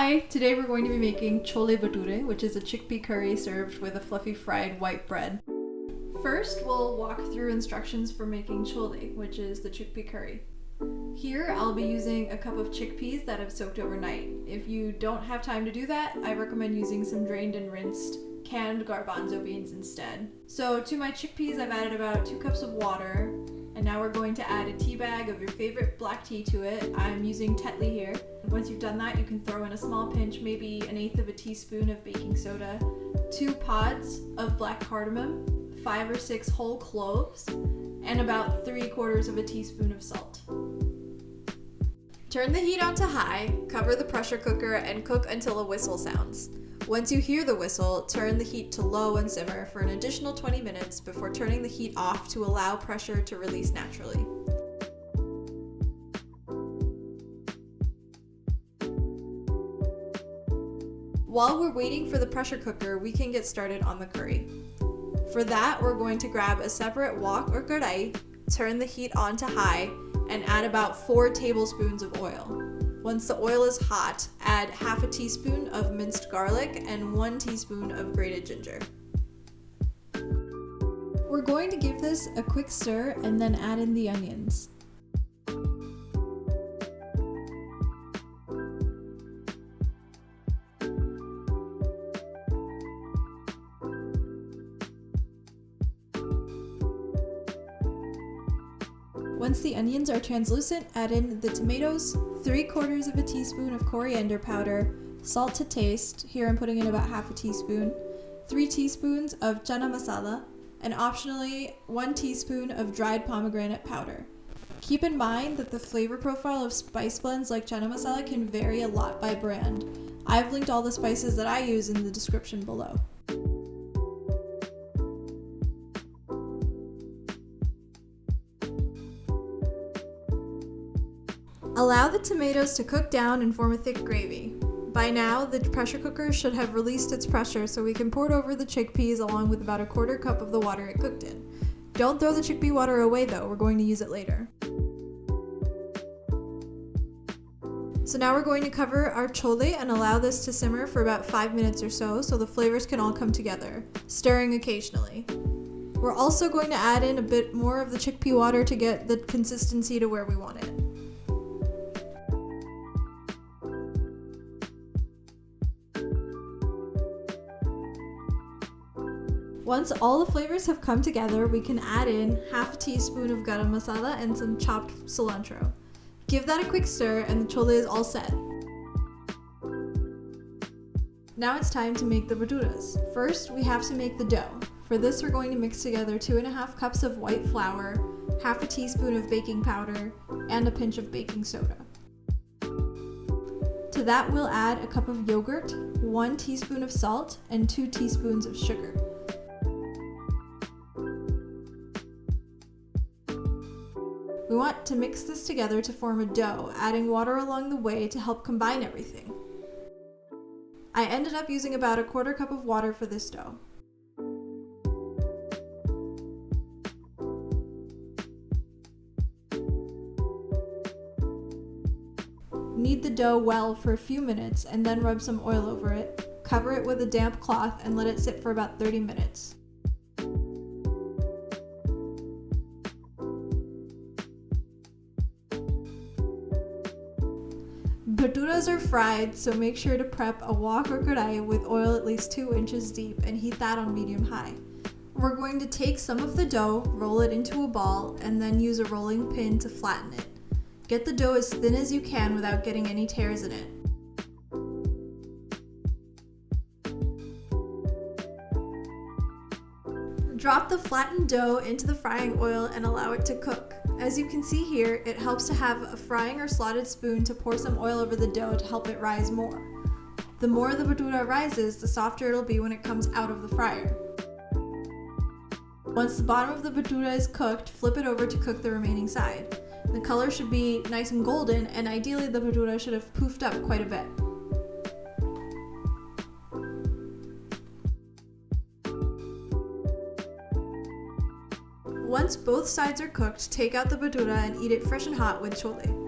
Hi! Today we're going to be making Chole Bhature, which is a chickpea curry served with a fluffy fried white bread. First, we'll walk through instructions for making chole, which is the chickpea curry. Here, I'll be using a cup of chickpeas that I've soaked overnight. If you don't have time to do that, I recommend using some drained and rinsed canned garbanzo beans instead. So to my chickpeas, I've added about 2 cups of water, and now we're going to add a tea bag of your favorite black tea to it. I'm using Tetley here. Once you've done that, you can throw in a small pinch, maybe 1/8 of a teaspoon of baking soda, 2 pods of black cardamom, 5 or 6 whole cloves, and about 3/4 of a teaspoon of salt. Turn the heat on to high, cover the pressure cooker, and cook until a whistle sounds. Once you hear the whistle, turn the heat to low and simmer for an additional 20 minutes before turning the heat off to allow pressure to release naturally. While we're waiting for the pressure cooker, we can get started on the curry. For that, we're going to grab a separate wok or karai, turn the heat on to high, and add about 4 tablespoons of oil. Once the oil is hot, add half a teaspoon of minced garlic and 1 teaspoon of grated ginger. We're going to give this a quick stir and then add in the onions. Once the onions are translucent, add in the tomatoes, 3/4 of a teaspoon of coriander powder, salt to taste, here I'm putting in about half a teaspoon, 3 teaspoons of chana masala, and optionally 1 teaspoon of dried pomegranate powder. Keep in mind that the flavor profile of spice blends like chana masala can vary a lot by brand. I've linked all the spices that I use in the description below. Allow the tomatoes to cook down and form a thick gravy. By now, the pressure cooker should have released its pressure, so we can pour it over the chickpeas along with about 1/4 cup of the water it cooked in. Don't throw the chickpea water away though, we're going to use it later. So now we're going to cover our chole and allow this to simmer for about 5 minutes or so the flavors can all come together, stirring occasionally. We're also going to add in a bit more of the chickpea water to get the consistency to where we want it. Once all the flavors have come together, we can add in half a teaspoon of garam masala and some chopped cilantro. Give that a quick stir and the chole is all set. Now it's time to make the bhaturas. First, we have to make the dough. For this, we're going to mix together 2.5 cups of white flour, half a teaspoon of baking powder, and a pinch of baking soda. To that, we'll add a cup of yogurt, 1 teaspoon of salt, and 2 teaspoons of sugar. We want to mix this together to form a dough, adding water along the way to help combine everything. I ended up using about 1/4 cup of water for this dough. Knead the dough well for a few minutes and then rub some oil over it. Cover it with a damp cloth and let it sit for about 30 minutes. Bhaturas are fried, so make sure to prep a wok or karai with oil at least 2 inches deep and heat that on medium-high. We're going to take some of the dough, roll it into a ball, and then use a rolling pin to flatten it. Get the dough as thin as you can without getting any tears in it. Drop the flattened dough into the frying oil and allow it to cook. As you can see here, it helps to have a frying or slotted spoon to pour some oil over the dough to help it rise more. The more the bhatura rises, the softer it'll be when it comes out of the fryer. Once the bottom of the bhatura is cooked, flip it over to cook the remaining side. The color should be nice and golden, and ideally the bhatura should have poofed up quite a bit. Once both sides are cooked, take out the bhatura and eat it fresh and hot with chole.